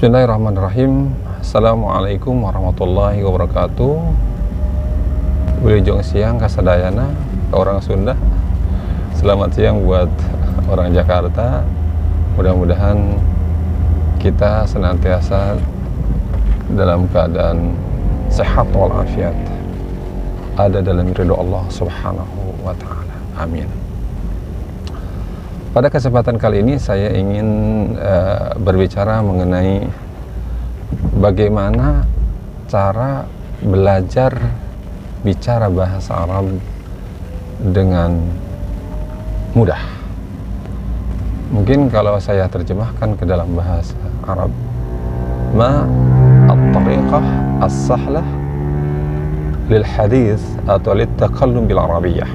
Bismillahirrahmanirrahim. Assalamualaikum warahmatullahi wabarakatuh. Wilujeng siang kasadayana orang Sunda. Selamat siang buat orang Jakarta. Mudah-mudahan kita senantiasa dalam keadaan sehat walafiat, ada dalam ridho Allah Subhanahu wa taala. Amin. Pada kesempatan kali ini saya ingin berbicara mengenai bagaimana cara belajar bicara bahasa Arab dengan mudah. Mungkin kalau saya terjemahkan ke dalam bahasa Arab, ma at-tariqah as-sahlah lil hadits atau lit takallum bil arabiyyah.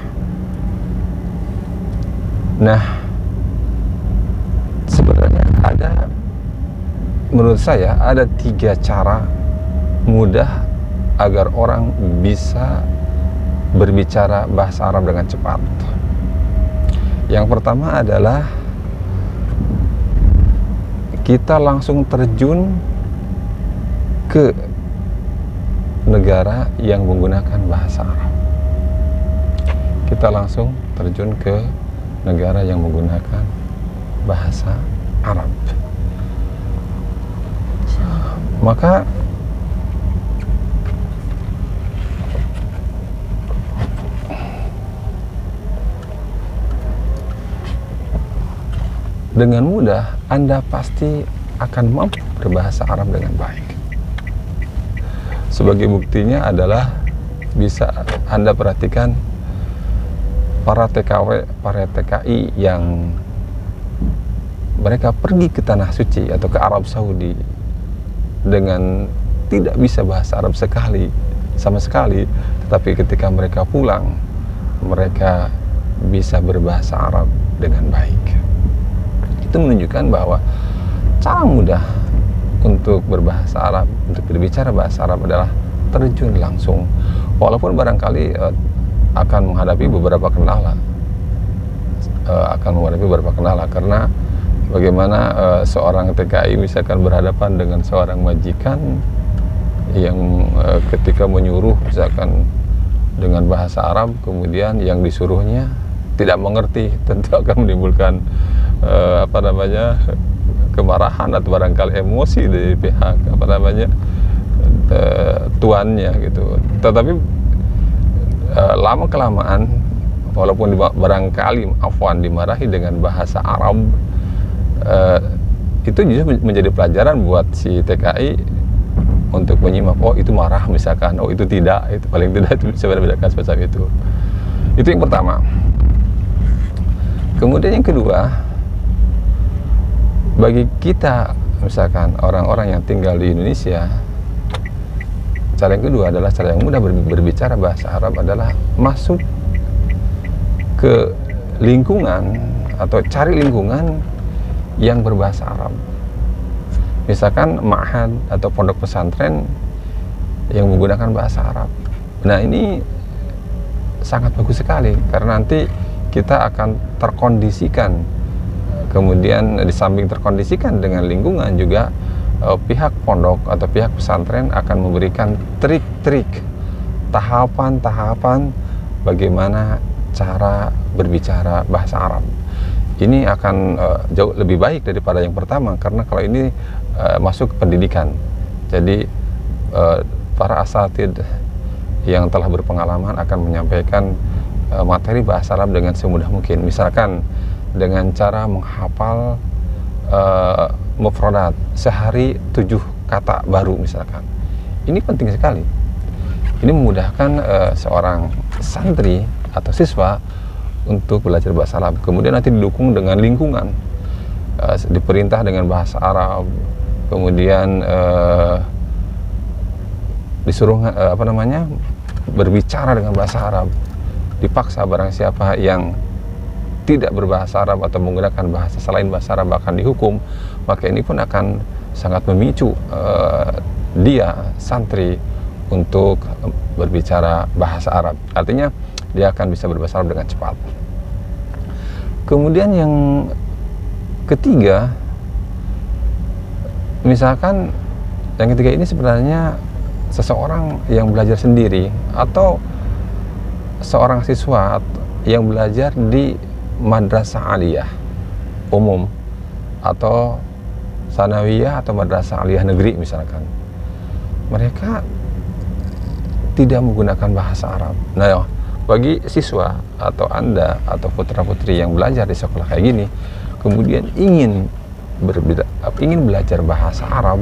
Nah, sebenarnya menurut saya ada 3 cara mudah agar orang bisa berbicara bahasa Arab dengan cepat. Yang pertama adalah kita langsung terjun ke negara yang menggunakan bahasa Arab. Kita langsung terjun ke negara yang menggunakan bahasa Arab. Maka dengan mudah Anda pasti akan mampu berbahasa Arab dengan baik. Sebagai buktinya adalah bisa Anda perhatikan para TKW, para TKI yang mereka pergi ke Tanah Suci atau ke Arab Saudi dengan tidak bisa bahasa Arab sama sekali, tetapi ketika mereka pulang mereka bisa berbahasa Arab dengan baik. Itu menunjukkan bahwa cara mudah untuk berbahasa Arab, untuk berbicara bahasa Arab adalah terjun langsung, walaupun barangkali akan menghadapi beberapa kendala, karena bagaimana seorang TKI misalkan berhadapan dengan seorang majikan yang ketika menyuruh misalkan dengan bahasa Arab, kemudian yang disuruhnya tidak mengerti, tentu akan menimbulkan kemarahan atau barangkali emosi dari pihak tuannya gitu. Tetapi lama kelamaan, walaupun barangkali dimarahi dengan bahasa Arab, itu justru menjadi pelajaran buat si TKI untuk menyimak, oh itu marah misalkan, oh itu tidak, itu paling tidak itu bisa membedakan semacam itu. Itu yang pertama. Kemudian yang kedua, bagi kita misalkan orang-orang yang tinggal di Indonesia, cara yang kedua adalah cara yang mudah berbicara bahasa Arab adalah masuk ke lingkungan atau cari lingkungan yang berbahasa Arab. Misalkan ma'had atau pondok pesantren yang menggunakan bahasa Arab. Nah, ini sangat bagus sekali karena nanti kita akan terkondisikan. Kemudian di samping terkondisikan dengan lingkungan juga pihak pondok atau pihak pesantren akan memberikan trik-trik, tahapan-tahapan bagaimana cara berbicara bahasa Arab. Ini akan jauh lebih baik daripada yang pertama, karena kalau ini masuk ke pendidikan. Jadi para asatid yang telah berpengalaman akan menyampaikan materi bahasa Arab dengan semudah mungkin. Misalkan dengan cara menghafal mufradat sehari 7 kata baru misalkan. Ini penting sekali. Ini memudahkan seorang santri atau siswa untuk belajar bahasa Arab. Kemudian nanti didukung dengan lingkungan, diperintah dengan bahasa Arab, kemudian disuruh berbicara dengan bahasa Arab. Dipaksa barang siapa yang tidak berbahasa Arab atau menggunakan bahasa selain bahasa Arab akan dihukum, maka ini pun akan sangat memicu dia santri untuk berbicara bahasa Arab. Artinya dia akan bisa berbahasa Arab dengan cepat. Kemudian yang ketiga, misalkan yang ketiga ini sebenarnya seseorang yang belajar sendiri atau seorang siswa yang belajar di madrasah aliyah umum atau sanawiyah atau madrasah aliyah negeri misalkan, mereka tidak menggunakan bahasa Arab. Nah, bagi siswa atau Anda atau putra-putri yang belajar di sekolah kayak gini, kemudian ingin belajar bahasa Arab,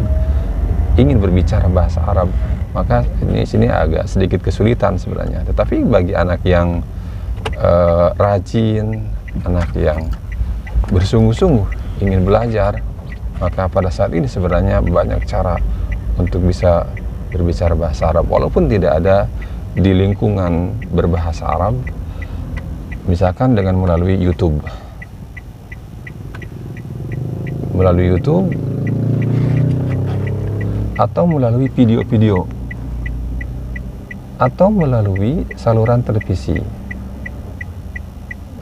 ingin berbicara bahasa Arab, maka sini agak sedikit kesulitan sebenarnya. Tetapi bagi anak yang rajin, anak yang bersungguh-sungguh ingin belajar, maka pada saat ini sebenarnya banyak cara untuk bisa berbicara bahasa Arab walaupun tidak ada di lingkungan berbahasa Arab, misalkan dengan melalui YouTube atau melalui video-video atau melalui saluran televisi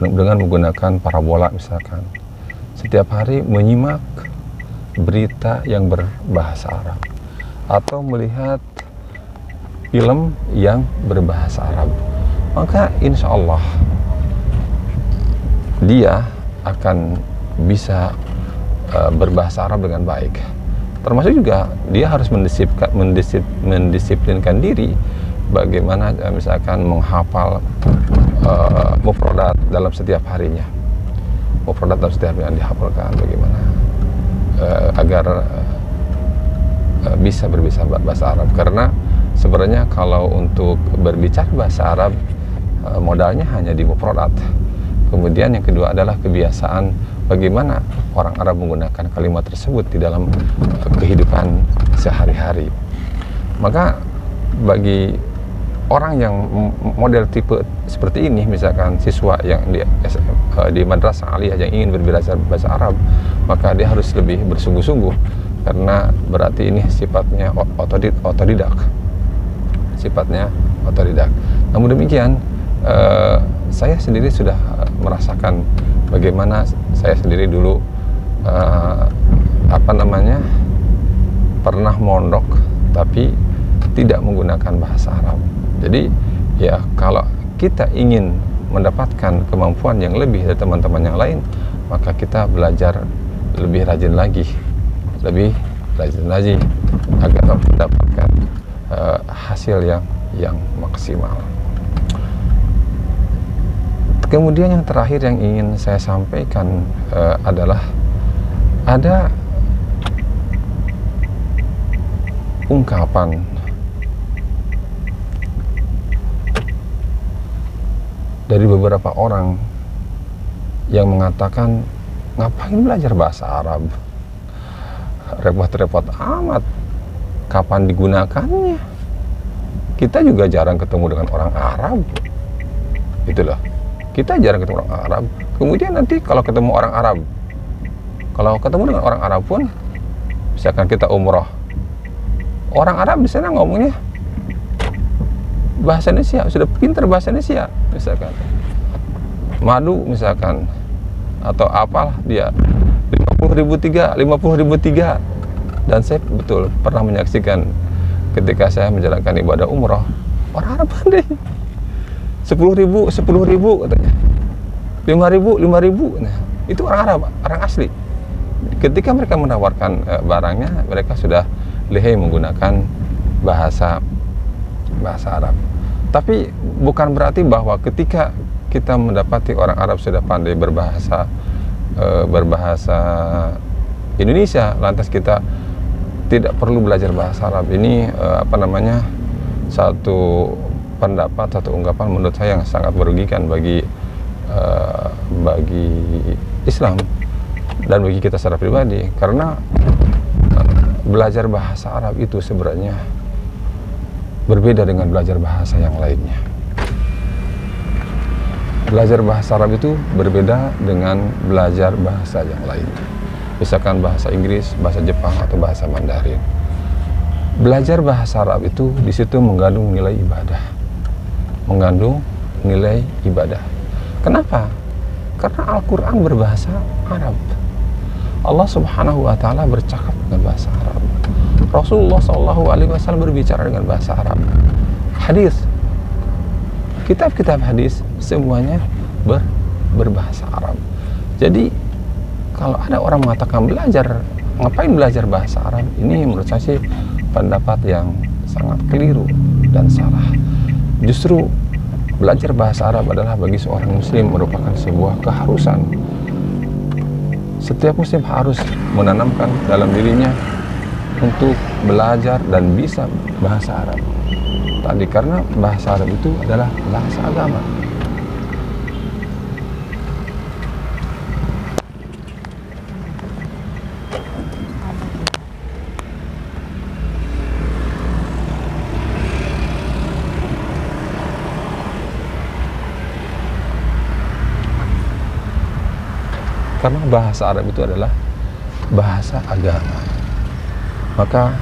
dengan menggunakan parabola misalkan, setiap hari menyimak berita yang berbahasa Arab atau melihat film yang berbahasa Arab, maka insya Allah dia akan bisa berbahasa Arab dengan baik. Termasuk juga dia harus mendisiplinkan diri bagaimana misalkan menghafal mufradat dalam setiap harinya, mufradat dalam setiap yang dihafalkan, bagaimana agar bisa berbicara bahasa Arab. Karena sebenarnya kalau untuk berbicara bahasa Arab modalnya hanya di mufradat. Kemudian yang kedua adalah kebiasaan bagaimana orang Arab menggunakan kalimat tersebut di dalam kehidupan sehari-hari. Maka bagi orang yang model tipe seperti ini, misalkan siswa yang di madrasah aliyah yang ingin berbicara bahasa Arab, maka dia harus lebih bersungguh-sungguh, karena berarti ini sifatnya otodidak. Namun demikian, saya sendiri sudah merasakan bagaimana saya sendiri dulu pernah mondok tapi tidak menggunakan bahasa Arab. Jadi ya, kalau kita ingin mendapatkan kemampuan yang lebih dari teman-teman yang lain, maka kita belajar lebih rajin lagi agar mendapatkan hasil yang maksimal. Kemudian yang terakhir yang ingin saya sampaikan adalah ada ungkapan dari beberapa orang yang mengatakan, ngapain belajar bahasa Arab, repot-repot amat, kapan digunakannya, kita juga jarang ketemu dengan orang Arab, gitu loh. Kita jarang ketemu orang Arab. Kemudian nanti kalau ketemu dengan orang Arab pun, misalkan kita umroh, orang Arab di sana ngomongnya bahasa Indonesia, sudah pintar bahasa Indonesia, misalkan madu misalkan, atau apalah dia 50.003. Dan saya betul pernah menyaksikan ketika saya menjalankan ibadah umroh, orang Arab pandai 10.000 katanya, 5.000. Nah, itu orang Arab, orang asli. Ketika mereka menawarkan barangnya, mereka sudah lihai menggunakan bahasa Arab. Tapi bukan berarti bahwa ketika kita mendapati orang Arab sudah pandai berbahasa Indonesia, lantas kita tidak perlu belajar bahasa Arab. Ini satu pendapat, satu ungkapan menurut saya yang sangat merugikan bagi Islam dan bagi kita secara pribadi, karena belajar bahasa Arab itu sebenarnya berbeda dengan belajar bahasa yang lainnya. Belajar bahasa Arab itu berbeda dengan belajar bahasa yang lain, misalkan bahasa Inggris, bahasa Jepang, atau bahasa Mandarin. Belajar bahasa Arab itu di situ mengandung nilai ibadah. Kenapa? Karena Al-Quran berbahasa Arab. Allah Subhanahu wa Ta'ala bercakap dengan bahasa Arab. Rasulullah SAW berbicara dengan bahasa Arab. Hadis, kitab-kitab hadis semuanya berbahasa Arab. Jadi kalau ada orang mengatakan ngapain belajar bahasa Arab, ini menurut saya sih pendapat yang sangat keliru dan salah. Justru belajar bahasa Arab adalah bagi seorang muslim merupakan sebuah keharusan. Setiap muslim harus menanamkan dalam dirinya untuk belajar dan bisa bahasa Arab. Tadi karena bahasa Arab itu adalah bahasa agama. Karena bahasa Arab itu adalah bahasa agama. Maka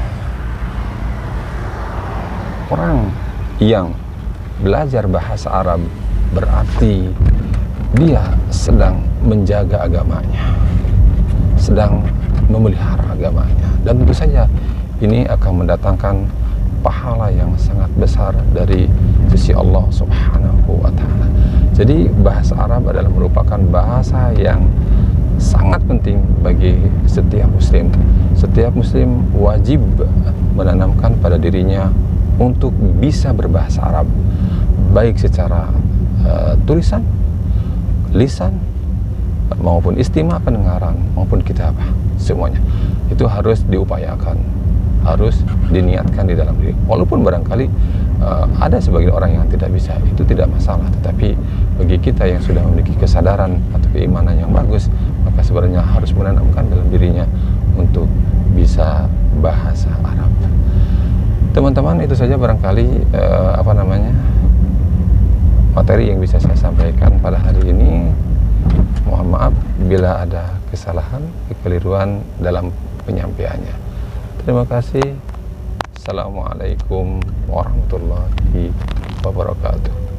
orang yang belajar bahasa Arab berarti dia sedang menjaga agamanya, sedang memelihara agamanya, dan tentu saja ini akan mendatangkan pahala yang sangat besar dari sisi Allah Subhanahu wa Ta'ala. Jadi bahasa Arab adalah merupakan bahasa yang sangat penting bagi setiap muslim. Setiap muslim wajib menanamkan pada dirinya untuk bisa berbahasa Arab, baik secara tulisan, lisan, maupun istima' pendengaran, maupun kitabah. Semuanya itu harus diupayakan, harus diniatkan di dalam diri. Walaupun barangkali ada sebagian orang yang tidak bisa, itu tidak masalah. Tetapi bagi kita yang sudah memiliki kesadaran atau keimanan yang bagus, maka sebenarnya harus menanamkan dalam dirinya untuk bisa bahasa Arab. Teman-teman, itu saja barangkali materi yang bisa saya sampaikan pada hari ini. Mohon maaf bila ada kesalahan, kekeliruan dalam penyampaiannya. Terima kasih. Assalamualaikum warahmatullahi wabarakatuh.